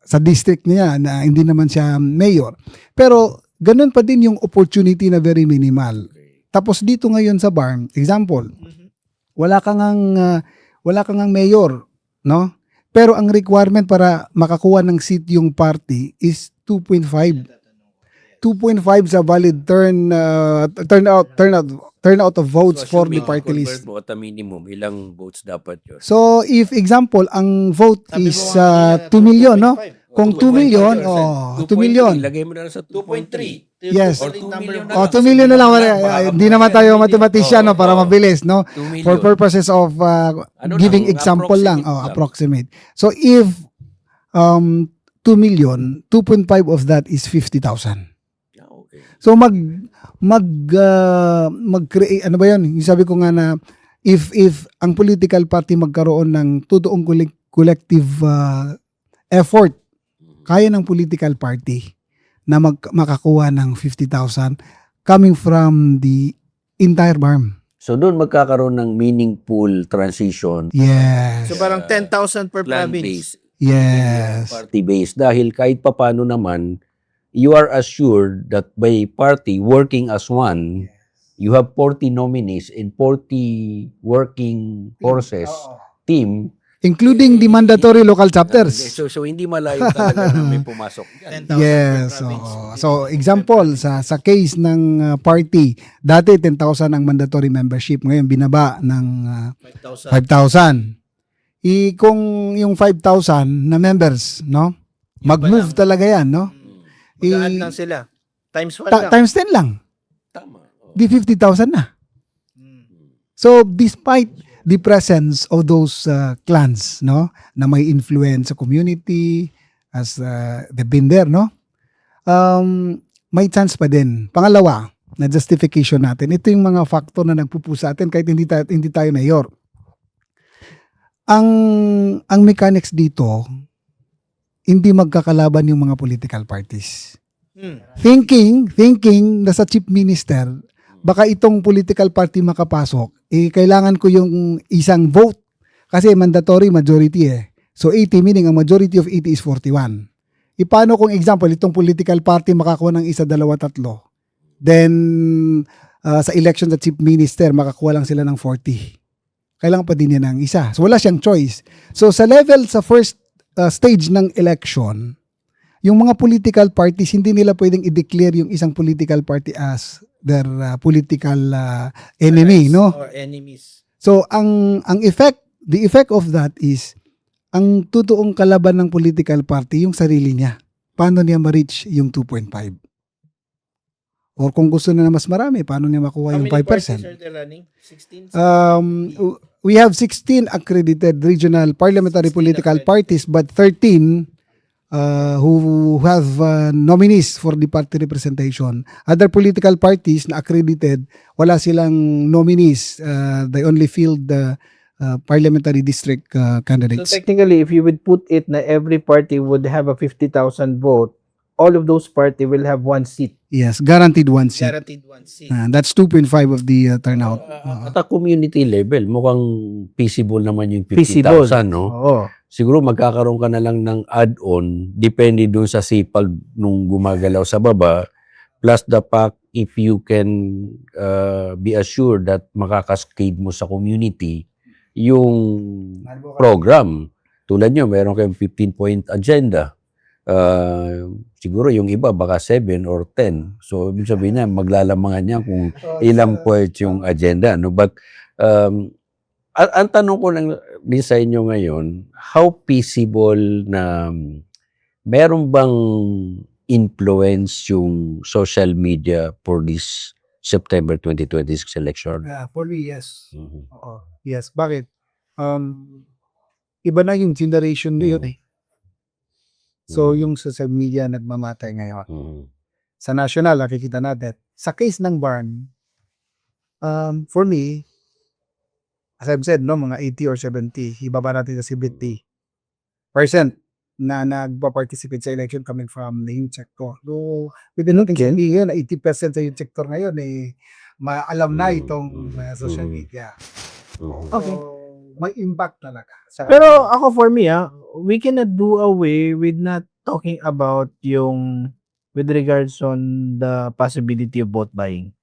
Sa district niya na hindi naman siya mayor. Pero ganun pa din yung opportunity na very minimal. Tapos dito ngayon sa BARM, example, wala kang mayor, no? Pero ang requirement para makakuha ng seat yung party is 2.5. 2.5 sa valid turnout of votes for the party list. Mo at a minimum, ilang votes dapat yun? So if example ang vote is 2 million, no? Kung 2 million, 2 million. Ilagay mo na lang sa 2.3. Yes. Or 2 million na 2 million na lang. Hindi naman tayo mathematician, no, para mabilis, no? 2 million. For purposes of giving lang, example lang, approximate lang. approximate. So if 2 million, 2.5 of that is 50,000. Yeah, okay. So mag-create, ano ba 'yun? Yung sabi ko nga na if ang political party magkaroon ng totoong collective effort, kaya ng political party na makakuha ng 50,000 coming from the entire BARM. So doon magkakaroon ng meaningful transition. Yes. So parang 10,000 per province. Plan-based. Yes. Party-based. Dahil kahit papano naman, you are assured that by party working as one, you have 40 nominees in 40 working forces, team. Including the mandatory local chapters. So hindi malayo talaga na may pumasok. Yes. So example, sa case ng party, dati 10,000 ang mandatory membership. Ngayon, binaba ng 5,000. Kung yung 5,000 na members, no? Mag-move talaga yan, no? Magaan lang sila. Times 1 lang. Times 10 lang. Tama. Di 50,000 na. So, despite the presence of those clans, no, na may influence sa community, as they've been there, no, may chance pa din. Pangalawa, na justification natin, ito yung mga factor na nagpupusa atin kahit hindi tayo mayor. Ang mechanics dito, hindi magkakalaban yung mga political parties. Thinking na sa chief minister, baka itong political party makapasok, kailangan ko yung isang vote. Kasi mandatory majority So 80, meaning ang majority of 80 is 41. Paano kung example, itong political party makakuha ng 1, 2, 3. Then, sa election sa chief minister, makakuha lang sila ng 40. Kailangan pa din niya ng isa. So wala siyang choice. So sa level, sa first stage ng election, yung mga political parties, hindi nila pwedeng i-declare yung isang political party as their political enemy, no? Or enemies. So the effect of that is ang totoong kalaban ng political party yung sarili niya. Paano niya ma-reach yung 2.5? Or kung gusto na mas marami, paano niya makuha How yung many 5%? parties are they running? 16? We have 16 accredited regional parliamentary 16 political accredited. parties, but 13 who have nominees for the party representation. Other political parties na accredited, wala silang nominees. They only field the parliamentary district So candidates. technically, if you would put it na every party would have a 50,000 vote, all of those party will have one seat. Yes, guaranteed one seat. Guaranteed one seat. That's 2.5 of the turnout. At a community level, mukhang feasible naman yung Feasible. 50,000, no? Oo. Siguro magkakaroon ka na lang ng add-on, depende dun sa sipag nung gumagalaw sa baba, plus the fact if you can be assured that makakascade mo sa community yung program. Tulad nyo, meron kayong 15-point agenda. Siguro yung iba baka 7 or 10. So, ibig sabihin na, maglalamangan niya kung ilang points yung agenda. No? But, ang tanong ko lang din sa inyo ngayon, how feasible na meron bang influence yung social media for this September 2026 election? For me, yes. Mhm. Oo. Yes. Bakit? Iba na yung generation ngayon eh. So, yung social media nagmamatay ngayon. Mhm. Sa national, nakikita natin. Sa case ng Barn, for me, as I've said, no, mga 80 or 70, ibaba natin sa 70% na nagpa-participate sa election coming from the youth sector. So, pwede natin sabihin na 80% sa youth sector ngayon maalam na itong social media. Mhm. Okay. So, may impact talaga. Pero ako for me, we cannot do away with not talking about yung with regards on the possibility of vote buying.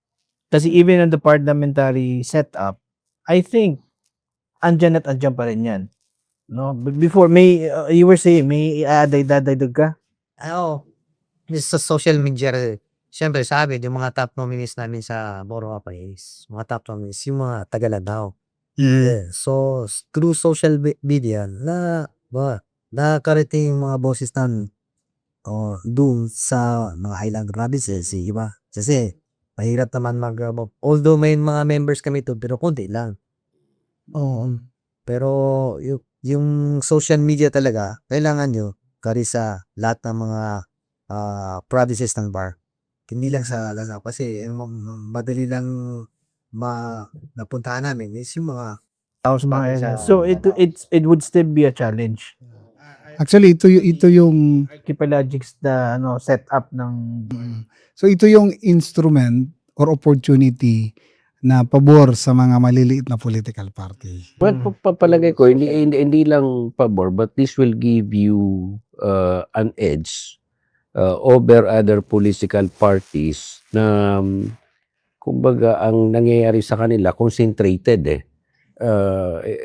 Kasi even on the parliamentary setup, I think andyan at andyan pa rin yan. No? Before, you were saying, may dadagdag ka? This is sa social media Siyempre sa amin yung mga top nominees namin sa Moro Apa is mga top nominees yung mga taga-Lanao. Yeah. So, through social media nakarating yung mga boses namin dun sa mga Highland provinces, iba. Kasi mahirap naman although may mga members kami to pero konti lang. Oo. Pero yung social media talaga kailangan nyo kari sa lahat ng mga provinces ng bar. Hindi lang sa Lanao kasi madali lang napuntahan namin is yung mga Tapos mga Sa so it would still be a challenge. Actually, ito yung Archipelagics na setup ng so ito yung instrument or opportunity na pabor sa mga maliliit na political party. Well, papalagay ko, hindi lang pabor, but this will give you an edge over other political parties na kumbaga ang nangyayari sa kanila concentrated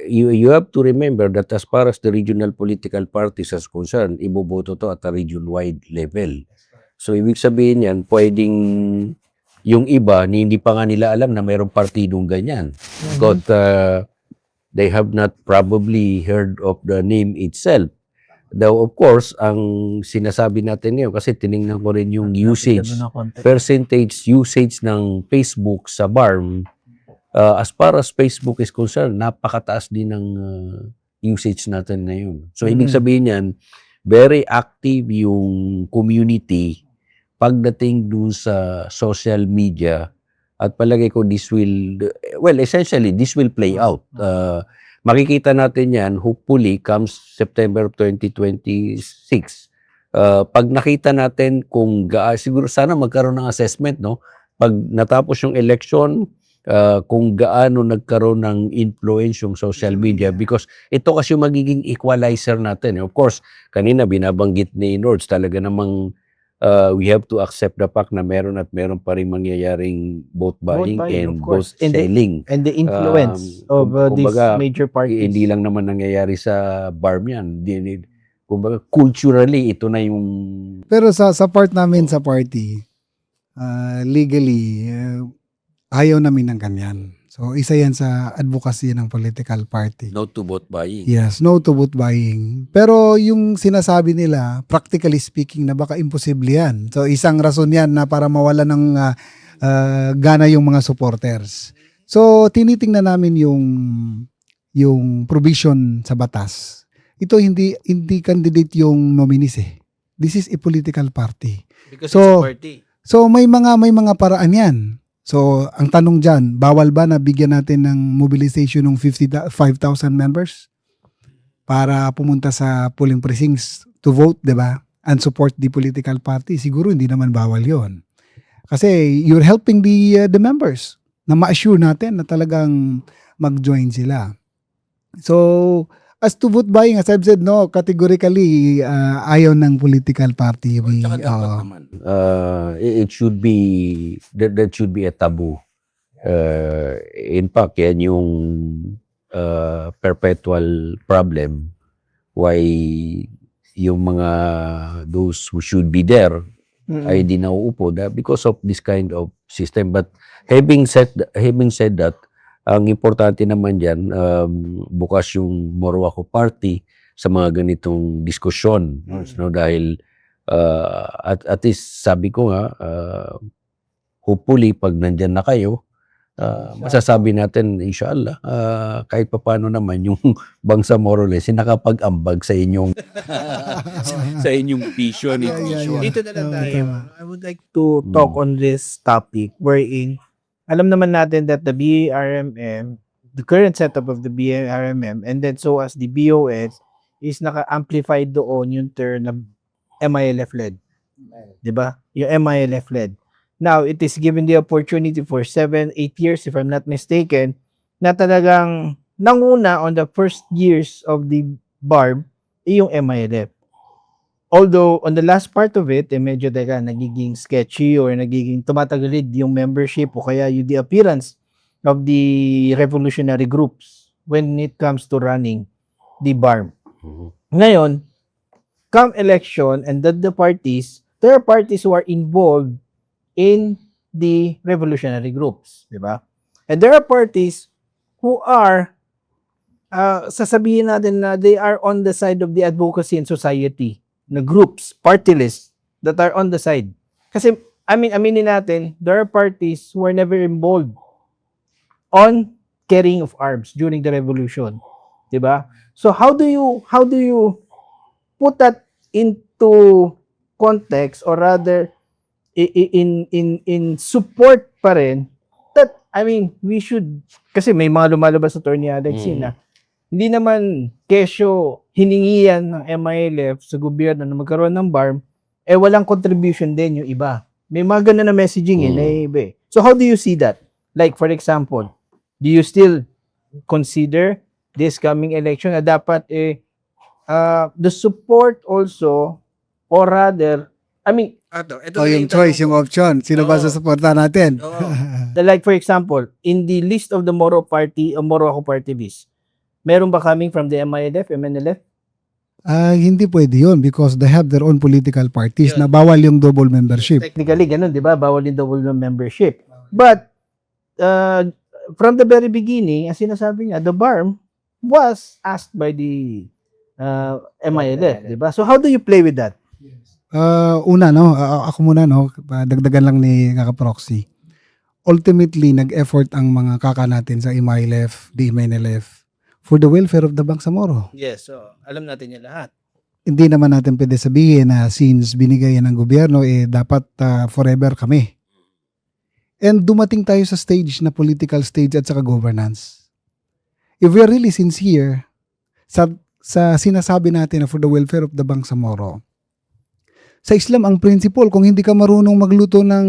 you have to remember that as far as the regional political parties is concerned, iboboto to at a region-wide level. So, ibig sabihin yan, pwedeng yung iba, hindi pa nga nila alam na mayroong partidong ganyan. But they have not probably heard of the name itself. Though, of course, ang sinasabi natin ngayon, kasi tinignan ko rin yung usage, percentage usage ng Facebook sa BARM, as far as Facebook is concerned, napakataas din ng usage natin ngayon. So, ibig sabihin yan, very active yung community pagdating dun sa social media at palagay ko essentially, this will play out. Makikita natin yan, hopefully, comes September 2026. Pag nakita natin kung siguro sana magkaroon ng assessment, no? Pag natapos yung election, kung gaano nagkaroon ng influence yung social media because ito kasi yung magiging equalizer natin. Of course, kanina binabanggit ni Nords talaga namang we have to accept the fact na meron pa rin mangyayaring vote buying and vote selling. And the influence of these major parties. Hindi lang naman nangyayari sa BARM yan. Kumbaga, culturally, ito na yung... Pero sa part namin sa party, legally, ayaw namin ng ganyan. So, isa yan sa advocacy ng political party. No to vote buying. Yes, no to vote buying. Pero yung sinasabi nila, practically speaking, na baka imposible yan. So, isang rason yan na para mawala ng gana yung mga supporters. So, tinitingnan namin yung provision sa batas. Ito hindi candidate yung nominees eh. This is a political party. Because So, it's a party. So, may mga paraan yan. So, ang tanong dyan, bawal ba na bigyan natin ng mobilization ng 5,000 members para pumunta sa polling precincts to vote, di ba? And support the political party? Siguro hindi naman bawal yon. Kasi you're helping the members na ma-assure natin na talagang mag-join sila. So, as to vote buying, as I've said, no, categorically, ayaw ng political party. Tsaka dapat naman. It should be, that should be a taboo. In fact, yan yung perpetual problem why yung mga those who should be there ay di nauupo because of this kind of system. But having said that, ang importante naman dyan, bukas yung Moro Ako Party sa mga ganitong diskusyon. No? Dahil, at least sabi ko nga, hopefully, pag nandyan na kayo, masasabi natin, inshallah, kahit paano naman yung Bangsamoro Lens, nakapag-ambag sa inyong sa inyong vision. Dito na lang tayo. I would like to talk on this topic wherein alam naman natin that the BRMM, the current setup of the BRMM, and then so as the BOS, is naka-amplify doon yung term na MILF-led. Diba? Yung MILF-led. Now, it is given the opportunity for 7-8 years, if I'm not mistaken, na talagang nanguna on the first years of the BARB, yung MILF. Although, on the last part of it, medyo nagiging sketchy or nagiging tumatagalid yung membership o kaya yung the appearance of the revolutionary groups when it comes to running the BARM. Ngayon, come election and that the parties, there are parties who are involved in the revolutionary groups, di ba? And there are parties who are sasabihin natin na they are on the side of the advocacy and society na groups, party lists that are on the side. Kasi aminin natin, there are parties who are never involved on carrying of arms during the revolution, 'di ba? So how do you put that into context, or rather in support pa rin that, we should, kasi may mga lumalabas sa attorney Alex na hindi naman kesyo hiningi yan ng MILF sa gobyerno na magkaroon ng BARM, walang contribution din yung iba. May mga ganun na messaging na iba. So how do you see that? Like, for example, do you still consider this coming election na dapat the support also, or rather, yung choice, yung option. Sino ba sasuporta natin? like for example, in the list of the Moro Party o Moro Ako Party list, meron ba coming from the MILF, MNLF? Hindi pwede yun because they have their own political parties na bawal yung double membership. Technically, ganun, di ba? Bawal yung double membership. But, from the very beginning, ang sinasabi niya, the BARM was asked by the MILF, di ba? So, how do you play with that? Una, ako muna, dagdagan lang ni Kaka Proxy. Ultimately, nag-effort ang mga kaka natin sa MILF, the MNLF, for the welfare of the Bangsamoro. Yes, so alam natin yan lahat. Hindi naman natin pwede sabihin na since binigay yan ng gobyerno, dapat forever kami. And dumating tayo sa stage na political stage at saka governance. If we are really sincere sa sinasabi natin na for the welfare of the Bangsamoro, sa Islam ang principle, kung hindi ka marunong magluto ng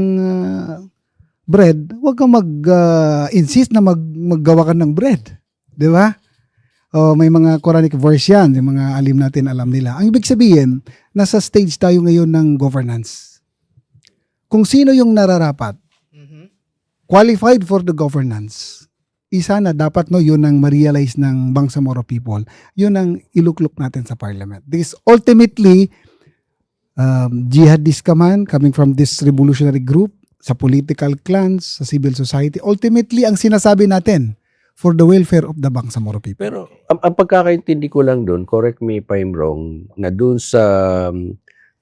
bread, huwag kang mag-insist na maggawa ka ng bread. Di ba? May mga Quranic verse yan, yung mga alim natin alam nila. Ang ibig sabihin, nasa stage tayo ngayon ng governance. Kung sino yung nararapat, qualified for the governance, isa na dapat yun ang ma-realize ng Bangsamoro people, yun ang iluklok natin sa parliament. This ultimately, jihadist ka man, coming from this revolutionary group, sa political clans, sa civil society, ultimately ang sinasabi natin, for the welfare of the Bangsamoro people. Pero ang pagkakaintindi ko lang doon, correct me if I'm wrong, na doon sa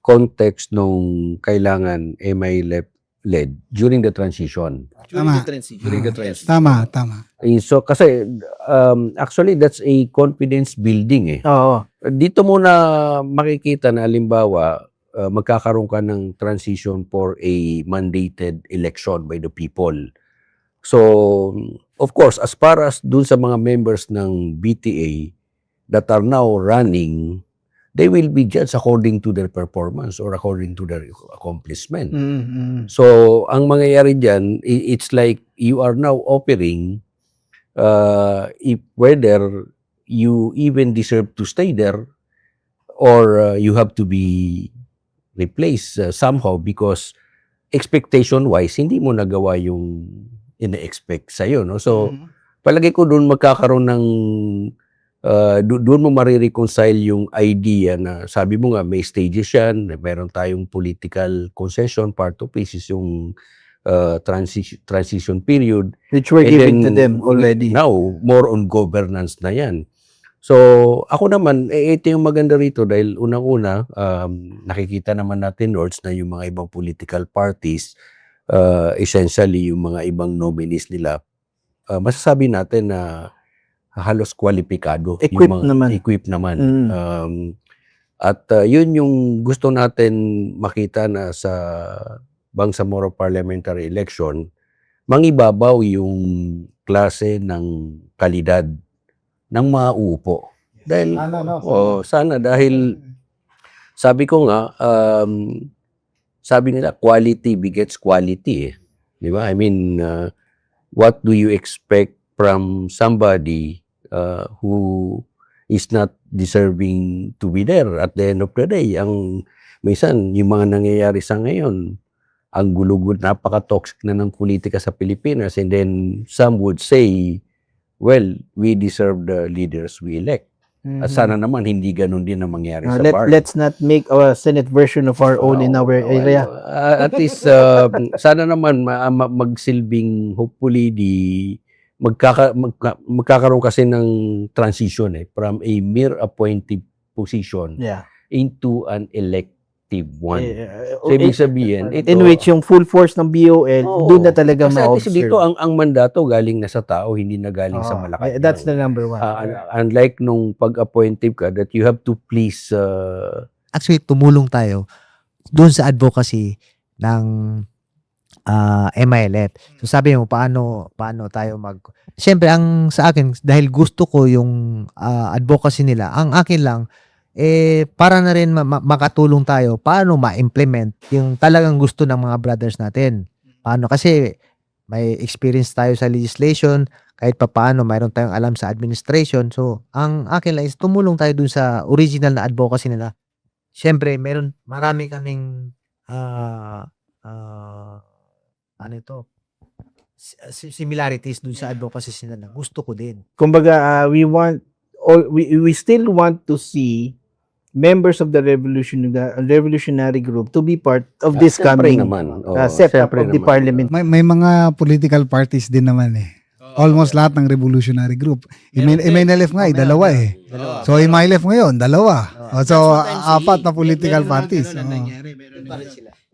context nung kailangan MILF-led during the transition. Tama. During the transition. Tama. So kasi actually that's a confidence building . Oo. Dito mo na makikita na halimbawa magkakaroon ka ng transition for a mandated election by the people. So, of course, as far as dun sa mga members ng BTA that are now running, they will be judged according to their performance or according to their accomplishment. So, ang mangyayari dyan, it's like you are now offering if whether you even deserve to stay there or you have to be replaced somehow because expectation-wise, hindi mo nagawa yung ina-expect sa'yo, no? So, palagi ko doon magkakaroon ng, doon mo marireconcile yung idea na, sabi mo nga, may stages yan, meron tayong political concession, part of this is yung transition period. Which were And given to then, them already. Now, more on governance na yan. So, ako naman, ito yung maganda rito dahil unang-una, nakikita naman natin, Lords, na yung mga ibang political parties, essentially yung mga ibang nominees nila, masasabi natin na halos kwalipikado. Equipped naman. At yun yung gusto natin makita na sa Bangsamoro parliamentary election, mangibabaw yung klase ng kalidad ng mga uupo. Dahil, sana dahil sabi ko nga, sabi nila, quality begets quality. Di ba? I mean, what do you expect from somebody who is not deserving to be there at the end of the day? Minsan, yung mga nangyayari sa ngayon, ang gulugod, napaka-toxic na ng politika sa Pilipinas, and then some would say, well, we deserve the leaders we elect. At sana naman hindi ganun din ang mangyari sa bar. Let's not make a Senate version of our own in our area. At least sana naman magsilbing hopefully magkakaroon kasi ng transition from a mere appointed position Yeah. into an elective one. So, In, ibig sabihin, ito, in which yung full force ng BOL, Oo. doon na talaga kasi at least ma-observe. dito ang mandato galing na sa tao, hindi na galing sa Malacanang. That's the number one. Unlike nung pag-appointive ka, that you have to please Actually, tumulong tayo doon sa advocacy ng MILF. So sabi mo, paano tayo Siyempre, ang sa akin, dahil gusto ko yung advocacy nila, ang akin lang, para na rin makatulong tayo, paano ma-implement yung talagang gusto ng mga brothers natin. Paano? Kasi may experience tayo sa legislation, kahit pa paano, mayroon tayong alam sa administration. So, ang akin lang is tumulong tayo dun sa original na advocacy nila. Siyempre, marami kaming similarities dun sa advocacy nila. Gusto ko din. Kumbaga, we still want to see members of the revolutionary group to be part of this siyempre coming naman. setup of the parliament. May mga political parties din naman eh. Almost lahat ng revolutionary group. MNLF nga dalawa eh. So MILF ngayon, dalawa. So apat na political parties.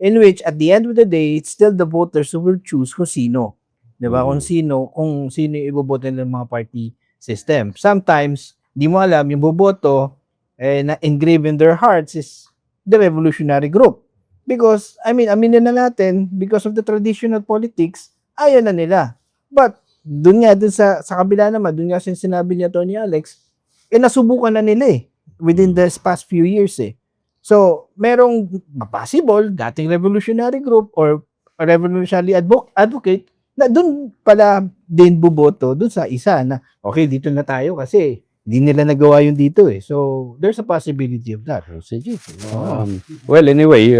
In which, at the end of the day, it's still the voters who will choose kung sino. Diba? Kung sino yung iboboto ng mga party system. Sometimes, di mo alam, yung boboto, na engrave in their hearts is the revolutionary group. Because, aminin na natin, because of the traditional politics, ayaw na nila. But, dun sa kabila naman, dun nga sinabi niya Tony Alex, nasubukan na nila within the past few years So, merong possible dating revolutionary group or a revolutionary advocate na dun pala din buboto dun sa isa na okay, dito na tayo kasi hindi nila nagawa yun dito So, there's a possibility of that. Well, anyway,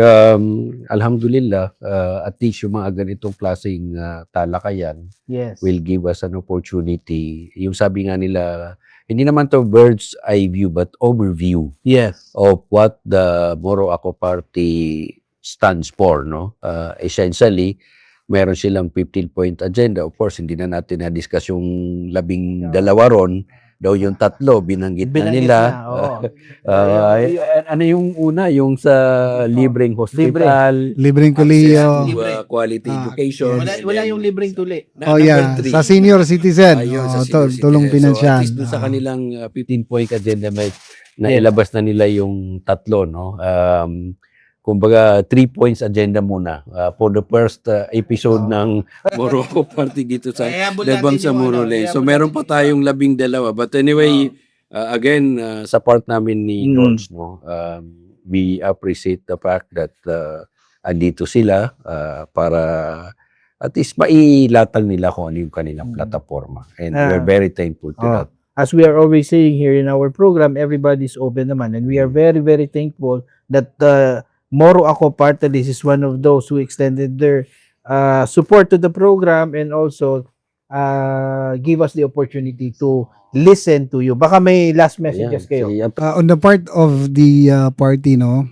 alhamdulillah, at least yung mga ganitong klaseng talakayan Yes. will give us an opportunity. Yung sabi nga nila, hindi naman to bird's eye view but overview Yes. of what the Moro Ako Party stands for, no? Essentially, meron silang 15-point agenda. Of course, hindi na natin na-discuss yung 12 ron. Daw yung 3, binanggit na nila. Ano yung una? Yung sa libreng hospital, Libreng kolehiyo. quality education. Wala yung libreng tuli. Yeah. Number 3. Sa senior citizen. Ayun, sa senior Tulong citizen. So, pinansyal. at least dun sa kanilang 15-point agenda, na ilabas na nila yung 3, no? Kumbaga, 3 points agenda muna for the first episode ng Moro Ako Party dito sa Dabang sa Moroles. So, meron pa tayong 12. But anyway, again, sa part namin ni George, no, we appreciate the fact that andito sila para at least mailatag nila kung ano yung kanilang plataforma. And we're very thankful to that. As we are always saying here in our program, everybody's open naman. And we are very, very thankful that Moro Ako Party List is one of those who extended their support to the program and also give us the opportunity to listen to you. Baka may last messages kayo. On the part of the party, no,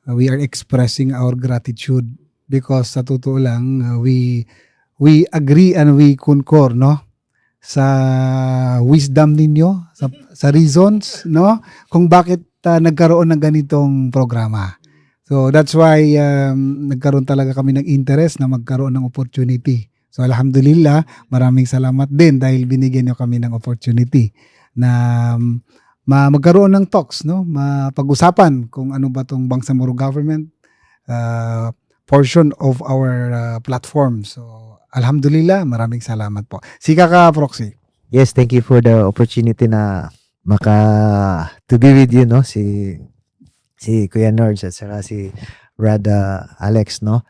we are expressing our gratitude because sa totoo lang, we agree and we concur, no, sa wisdom ninyo, sa reasons, no, kung bakit nagkaroon ng ganitong programa. So that's why nagkaroon talaga kami ng interest na magkaroon ng opportunity. So alhamdulillah, maraming salamat din dahil binigyan niyo kami ng opportunity na magkaroon ng talks, no? Mapag-usapan kung ano ba tong Bangsamoro government portion of our platform. So alhamdulillah, maraming salamat po. Sika ka, Proxy. Yes, thank you for the opportunity na to be with you, no? Si Kuya Nerds at saka si Brad Alex, no?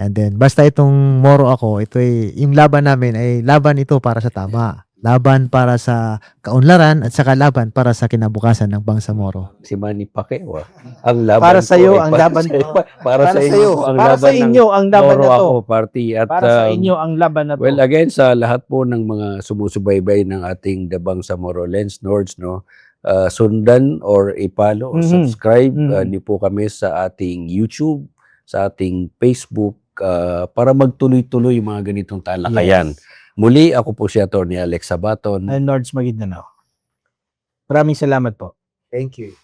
And then, basta itong Moro Ako, yung laban namin ay laban ito para sa tama. laban para sa kaunlaran at saka laban para sa kinabukasan ng Bangsamoro. Si Manny Pacquiao. Ang laban Para sa ko iyo ay ang para laban sa iyo. Para sa iyo. inyo po ang Para sa laban ng inyo ang laban Moro na to. Ako Party. At Para sa inyo ang laban na to. well, again, sa lahat po ng mga sumusubaybay ng ating The Bangsamoro Lens Nords, no, sundan or i-follow or Mhm. subscribe Mhm. niyo po kami sa ating YouTube, sa ating Facebook, para magtuloy-tuloy yung mga ganitong talakayan. Muli, ako po si Atty. Alex Sabaton. And Nords Maguindanao. Maraming salamat po. Thank you.